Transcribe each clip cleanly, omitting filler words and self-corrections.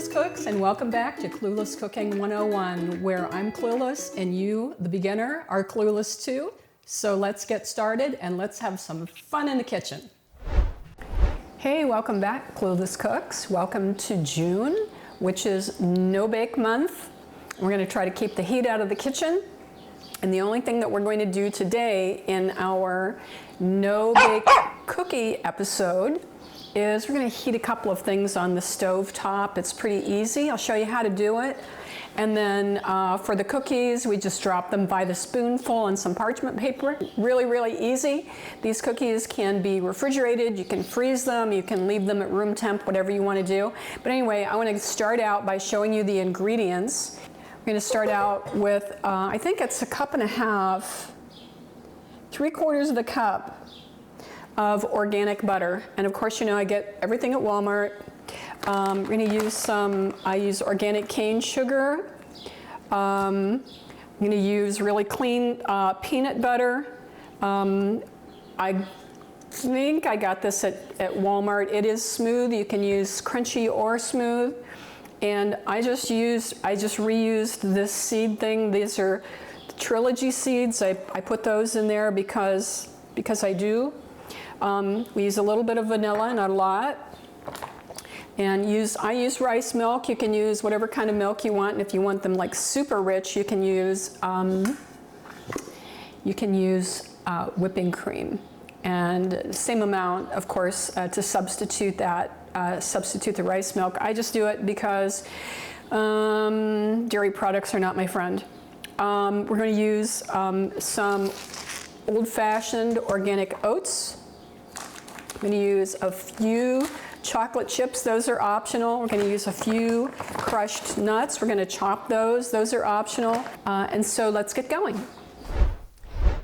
Clueless Cooks, and welcome back to Clueless Cooking 101, where I'm clueless and you, the beginner, are clueless too. So let's get started and let's have some fun in the kitchen. Hey, welcome back, Clueless Cooks. Welcome to June, which is no-bake month. We're going to try to keep the heat out of the kitchen. And the only thing that we're going to do today in our no-bake cookie episode is we're going to heat a couple of things on the stove top. It's pretty easy. I'll show you how to do it. And then for the cookies, we just drop them by the spoonful on some parchment paper. Really, really easy. These cookies can be refrigerated. You can freeze them. You can leave them at room temp, whatever you want to do. But anyway, I want to start out by showing you the ingredients. We're going to start out with, I think it's 1.5 cups, 3/4 of a cup of organic butter. And of course, you know, I get everything at Walmart. We're going to use I use organic cane sugar. I'm going to use really clean peanut butter. I think I got this at Walmart. It is smooth. You can use crunchy or smooth. And I just reused this seed thing. These are Trilogy seeds. I put those in there because I do. We use a little bit of vanilla, not a lot. And I use rice milk. You can use whatever kind of milk you want. And if you want them like super rich, you can use whipping cream. And same amount, of course, to substitute the rice milk. I just do it because dairy products are not my friend. We're going to use some old-fashioned organic oats. I'm going to use a few chocolate chips. Those are optional. We're going to use a few crushed nuts. We're going to chop those. Those are optional. And so let's get going.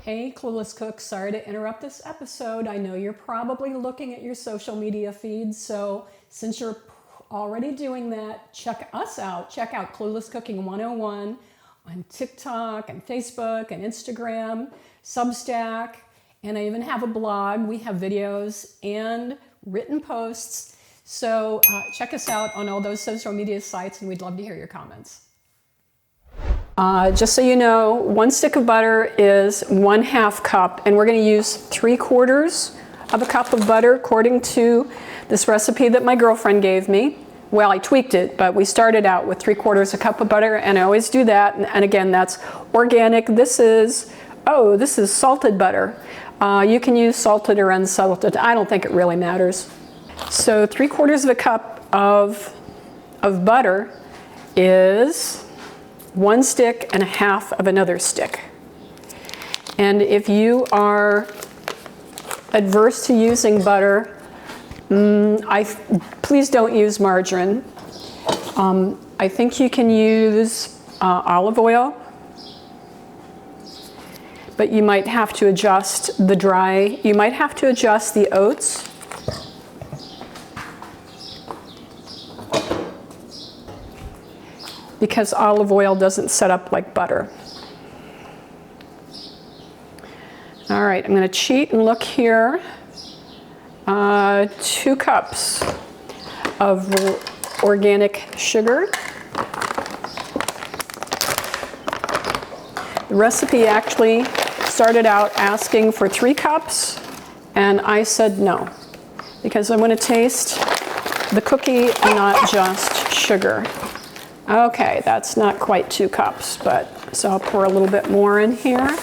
Hey, Clueless Cooks, sorry to interrupt this episode. I know you're probably looking at your social media feeds, so since you're already doing that, check us out. Check out Clueless Cooking 101 on TikTok and Facebook and Instagram, Substack, and I even have a blog. We have videos and written posts, so check us out on all those social media sites, and we'd love to hear your comments. Just so you know, 1 stick of butter is 1/2 cup, and we're going to use 3/4 of a cup of butter according to this recipe that my girlfriend gave me. Well, I tweaked it, but we started out with 3/4 a cup of butter, and I always do that. And again, that's organic. This is salted butter. You can use salted or unsalted. I don't think it really matters. So 3/4 of a cup of butter is 1 stick and 1/2 of another stick. And if you are adverse to using butter, please don't use margarine. I think you can use olive oil, but you might have to adjust you might have to adjust the oats. Because olive oil doesn't set up like butter. All right, I'm going to cheat and look here. 2 cups of organic sugar. The recipe actually started out asking for 3 cups, and I said no, because I want to taste the cookie and not just sugar. Okay, that's not quite 2 cups, so I'll pour a little bit more in here.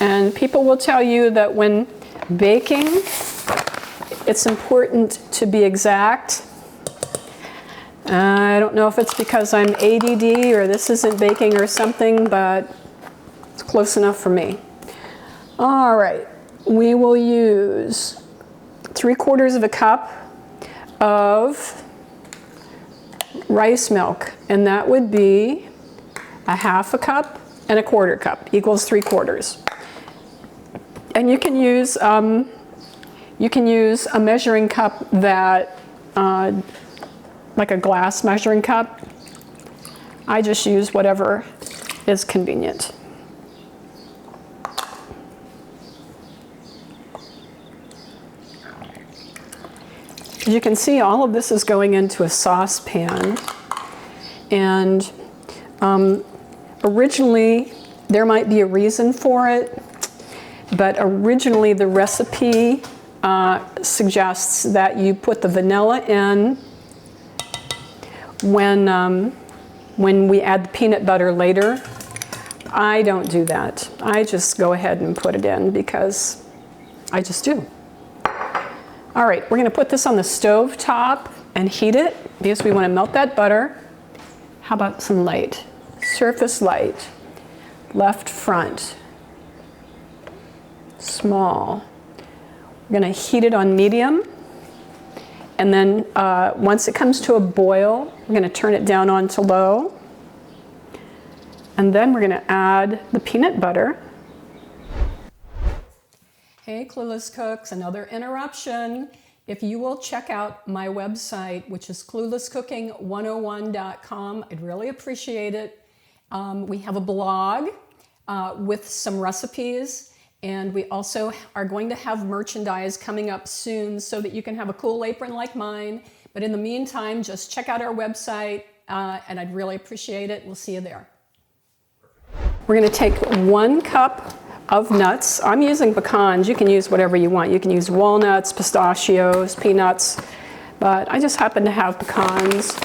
And people will tell you that when baking, it's important to be exact. I don't know if it's because I'm ADD or this isn't baking or something, but it's close enough for me. All right, we will use 3/4 of a cup of rice milk, and that would be 1/2 cup and 1/4 cup equals 3/4. And you can use a measuring cup that like a glass measuring cup. I just use whatever is convenient. As you can see, all of this is going into a saucepan. And originally, there might be a reason for it, but originally the recipe suggests that you put the vanilla in when we add the peanut butter later. I don't do that. I just go ahead and put it in because I just do. All right, we're going to put this on the stove top and heat it because we want to melt that butter. How about some light? Surface light, left front, small. We're going to heat it on medium, and then once it comes to a boil, we're going to turn it down onto low, and then we're going to add the peanut butter. Hey Clueless Cooks, another interruption. If you will check out my website, which is cluelesscooking101.com, I'd really appreciate it. We have a blog with some recipes, and we also are going to have merchandise coming up soon so that you can have a cool apron like mine. But in the meantime, just check out our website, and I'd really appreciate it. We'll see you there. We're going to take 1 cup of nuts. I'm using pecans. You can use whatever you want. You can use walnuts, pistachios, peanuts, but I just happen to have pecans.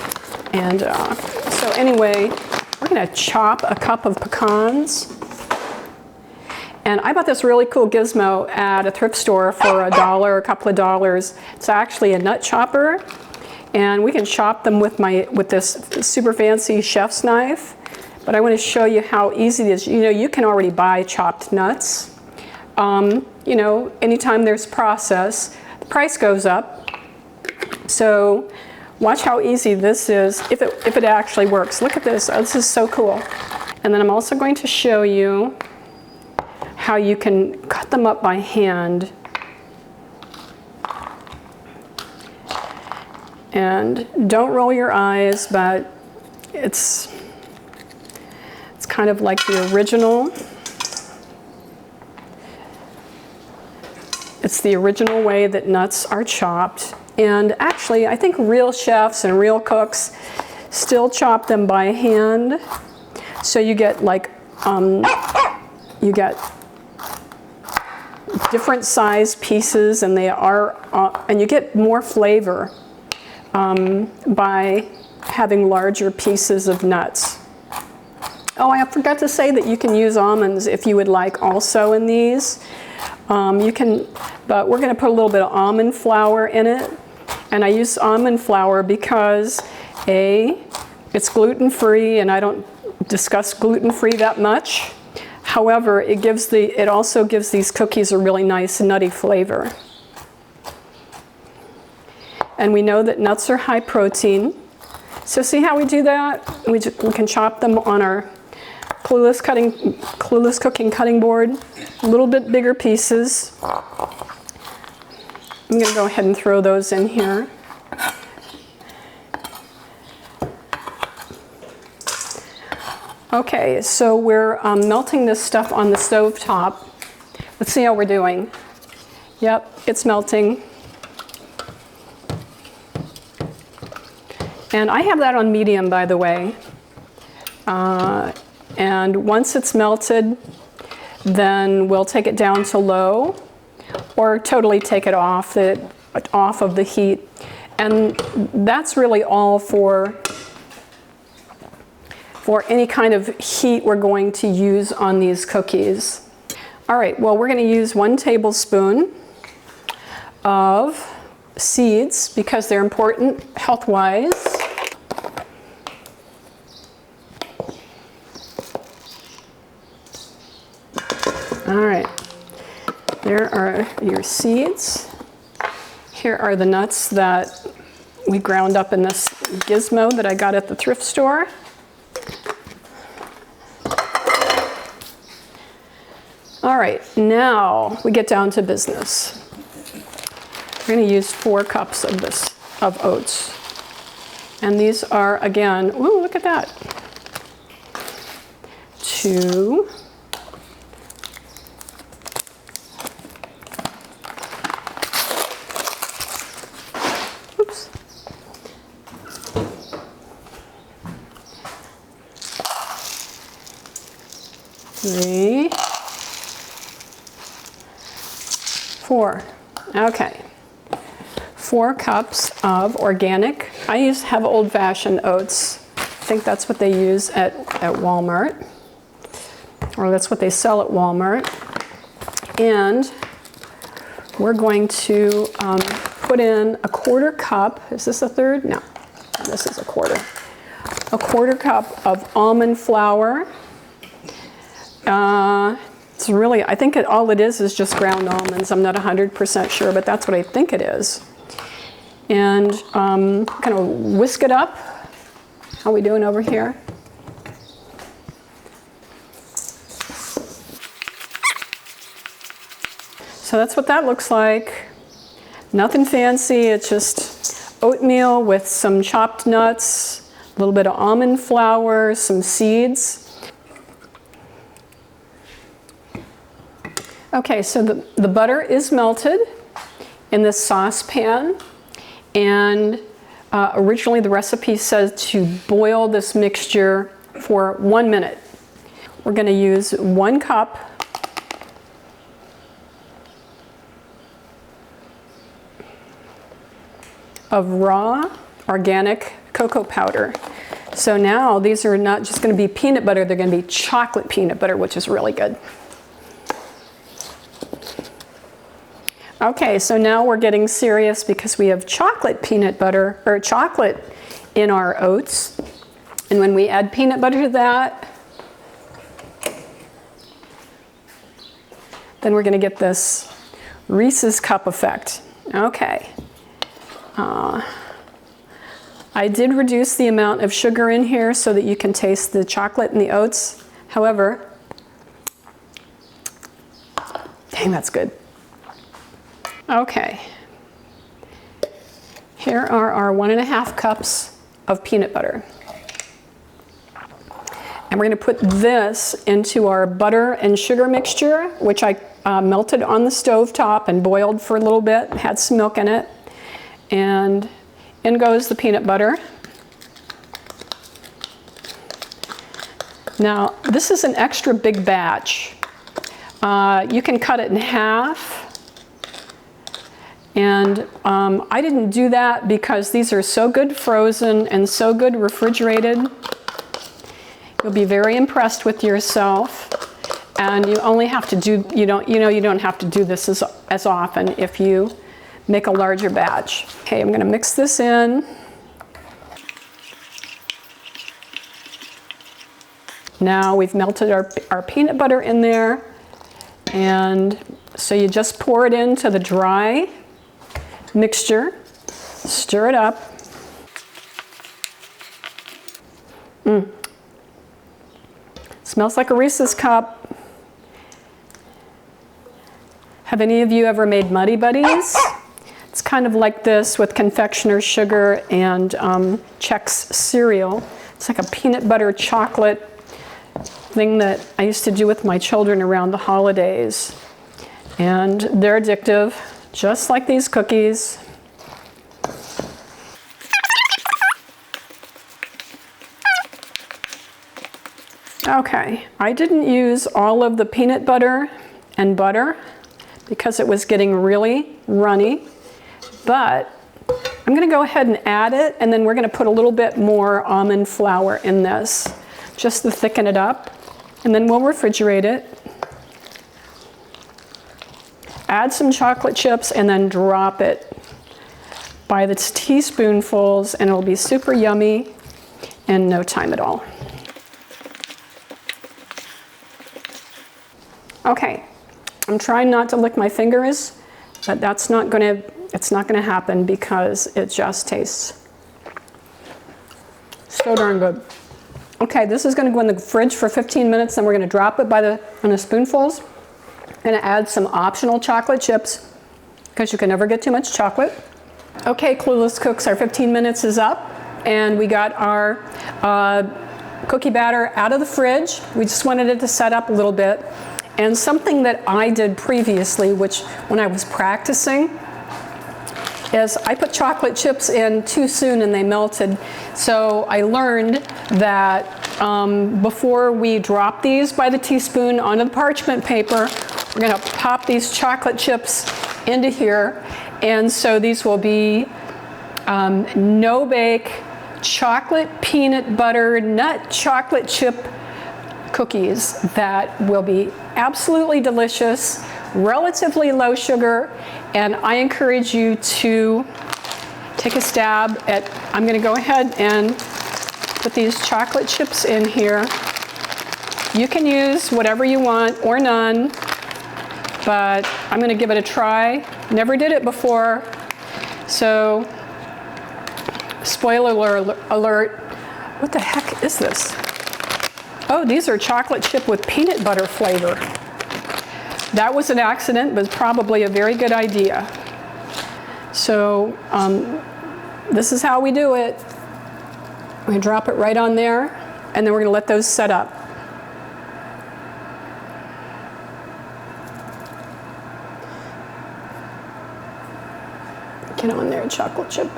And so anyway, we're going to chop a cup of pecans. And I bought this really cool gizmo at a thrift store for $1, a couple of dollars. It's actually a nut chopper, and we can chop them with this super fancy chef's knife. But I want to show you how easy it is. You know, you can already buy chopped nuts. You know, anytime there's process, the price goes up. So watch how easy this is if it actually works. Look at this. Oh, this is so cool. And then I'm also going to show you how you can cut them up by hand. And don't roll your eyes, but it's kind of like the original. It's the original way that nuts are chopped. And actually, I think real chefs and real cooks still chop them by hand. So you get like, you get different size pieces, and and you get more flavor by having larger pieces of nuts. Oh, I forgot to say that you can use almonds if you would like also in these. You can, but we're going to put a little bit of almond flour in it. And I use almond flour because it's gluten-free, and I don't discuss gluten-free that much. However, it also gives these cookies a really nice nutty flavor. And we know that nuts are high protein. So see how we do that? We can chop them on our Clueless Cooking cutting board, a little bit bigger pieces. I'm going to go ahead and throw those in here. Okay, so we're melting this stuff on the stove top. Let's see how we're doing. Yep, it's melting. And I have that on medium, by the way. And once it's melted, then we'll take it down to low, or totally take it off of the heat. And that's really all for any kind of heat we're going to use on these cookies. All right, well, we're going to use 1 tablespoon of seeds because they're important health-wise. All right, there are your seeds. Here are the nuts that we ground up in this gizmo that I got at the thrift store. All right, now we get down to business. We're going to use 4 cups of oats. And these are, again, ooh, look at that. 2. 3, 4. Okay. 4 cups of organic. I have old-fashioned oats. I think that's what they use at Walmart, or that's what they sell at Walmart. And we're going to put in a 1/4 cup. Is this a third? No, this is a 1/4. A 1/4 cup of almond flour. It's really, I think all it is just ground almonds. I'm not 100% sure, but that's what I think it is. And kind of whisk it up. How are we doing over here? So that's what that looks like. Nothing fancy, it's just oatmeal with some chopped nuts, a little bit of almond flour, some seeds. Okay, so the butter is melted in this saucepan, and originally the recipe says to boil this mixture for 1 minute. We're going to use 1 cup of raw organic cocoa powder. So now these are not just going to be peanut butter, they're going to be chocolate peanut butter, which is really good. Okay, so now we're getting serious because we have chocolate peanut butter, or chocolate in our oats. And when we add peanut butter to that, then we're going to get this Reese's cup effect. Okay. I did reduce the amount of sugar in here so that you can taste the chocolate in the oats. However, dang, that's good. Okay, here are our 1½ cups of peanut butter. And we're going to put this into our butter and sugar mixture, which I melted on the stove top and boiled for a little bit, had some milk in it. And in goes the peanut butter. Now, this is an extra big batch. You can cut it in half. And I didn't do that because these are so good frozen and so good refrigerated. You'll be very impressed with yourself. And you only have to do, you don't have to do this as often if you make a larger batch. Okay, I'm going to mix this in. Now we've melted our peanut butter in there. And so you just pour it into the dry mixture, stir it up. Smells like a Reese's cup. Have any of you ever made Muddy Buddies? It's kind of like this with confectioner's sugar and Chex cereal. It's like a peanut butter chocolate thing that I used to do with my children around the holidays. And they're addictive, just like these cookies. Okay, I didn't use all of the peanut butter and butter because it was getting really runny, but I'm going to go ahead and add it, and then we're going to put a little bit more almond flour in this just to thicken it up, and then we'll refrigerate it. Add some chocolate chips and then drop it by the teaspoonfuls, and it'll be super yummy in no time at all. Okay, I'm trying not to lick my fingers, but it's not gonna happen because it just tastes so darn good. Okay, this is gonna go in the fridge for 15 minutes, then we're gonna drop it on the spoonfuls. I'm gonna add some optional chocolate chips because you can never get too much chocolate. Okay, Clueless Cooks, our 15 minutes is up, and we got our cookie batter out of the fridge. We just wanted it to set up a little bit. And something that I did previously, which when I was practicing, is I put chocolate chips in too soon and they melted. So I learned that before we drop these by the teaspoon onto the parchment paper, we're going to pop these chocolate chips into here. And so these will be no-bake chocolate peanut butter nut chocolate chip cookies that will be absolutely delicious, relatively low sugar, and I encourage you to take a stab at, I'm going to go ahead and put these chocolate chips in here. You can use whatever you want or none, but I'm going to give it a try. Never did it before, so spoiler alert, what the heck is this? Oh, these are chocolate chip with peanut butter flavor. That was an accident, but probably a very good idea. So this is how we do it. We're going to drop it right on there, and then we're going to let those set up. Get on there, chocolate chip.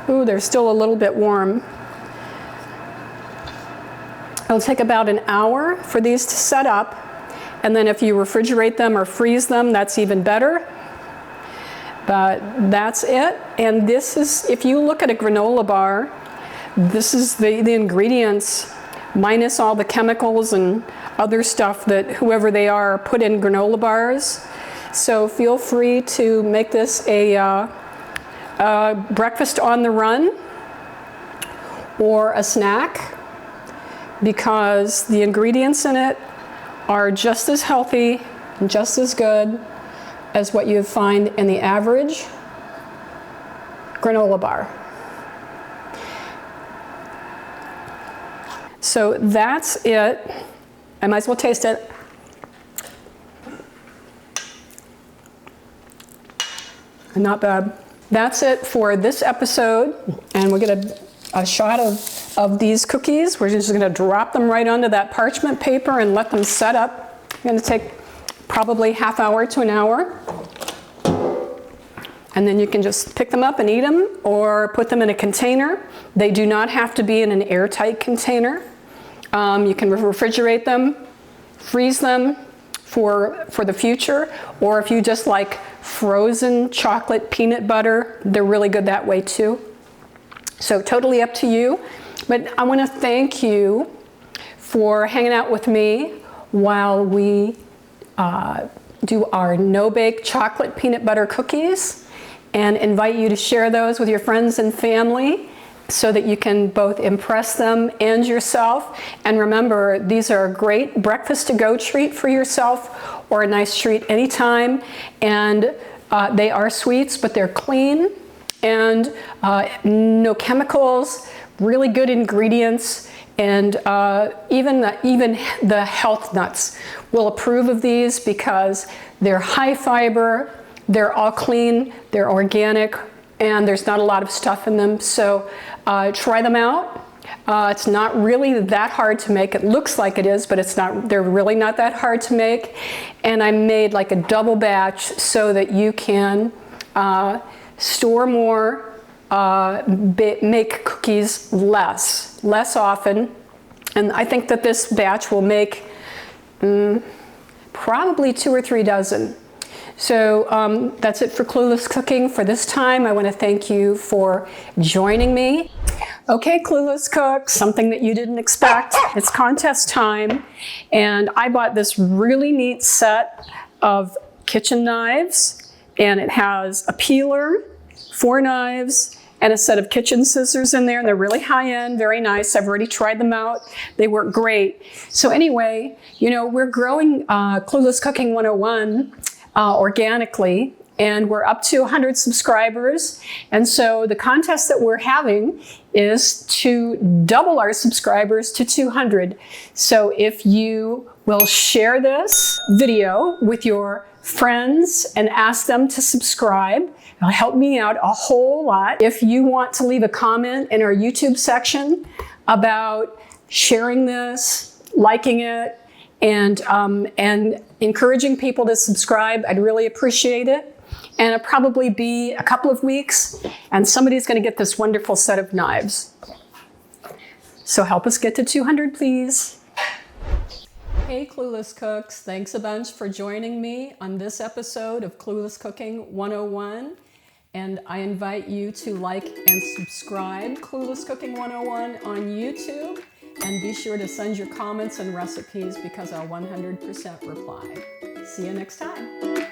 Ooh, they're still a little bit warm. It'll take about an hour for these to set up, and then if you refrigerate them or freeze them, that's even better. But that's it. And this is, if you look at a granola bar, this is the ingredients minus all the chemicals and other stuff that whoever they are put in granola bars. So feel free to make this a breakfast on the run or a snack, because the ingredients in it are just as healthy and just as good as what you find in the average granola bar. So that's it. I might as well taste it. Not bad. That's it for this episode, and we'll get a shot of these cookies. We're just going to drop them right onto that parchment paper and let them set up. It's going to take probably half hour to an hour. And then you can just pick them up and eat them, or put them in a container. They do not have to be in an airtight container. You can refrigerate them, freeze them for the future, or if you just like frozen chocolate peanut butter, they're really good that way too. So totally up to you. But I want to thank you for hanging out with me while we do our no-bake chocolate peanut butter cookies, and invite you to share those with your friends and family so that you can both impress them and yourself. And remember, these are a great breakfast to go treat for yourself, or a nice treat anytime. And they are sweets, but they're clean and no chemicals, really good ingredients. And even the health nuts will approve of these, because they're high fiber, they're all clean, they're organic, and there's not a lot of stuff in them. So try them out. It's not really that hard to make. It looks like it is, but it's not. They're really not that hard to make. And I made like a double batch so that you can store more, make cookies less often. And I think that this batch will make probably 2 or 3 dozen. So that's it for Clueless Cooking for this time. I want to thank you for joining me. Okay, Clueless Cooks, something that you didn't expect. It's contest time, and I bought this really neat set of kitchen knives, and it has a peeler, 4 knives, and a set of kitchen scissors in there. And they're really high-end, very nice. I've already tried them out. They work great. So anyway, you know, we're growing Clueless Cooking 101 organically, and we're up to 100 subscribers. And so the contest that we're having is to double our subscribers to 200. So if you will share this video with your friends and ask them to subscribe, it'll help me out a whole lot. If you want to leave a comment in our YouTube section about sharing this, liking it, and encouraging people to subscribe, I'd really appreciate it. And it'll probably be a couple of weeks, and somebody's going to get this wonderful set of knives. So help us get to 200, please. Hey Clueless Cooks, thanks a bunch for joining me on this episode of Clueless Cooking 101. And I invite you to like and subscribe Clueless Cooking 101 on YouTube. And be sure to send your comments and recipes because I'll 100% reply. See you next time.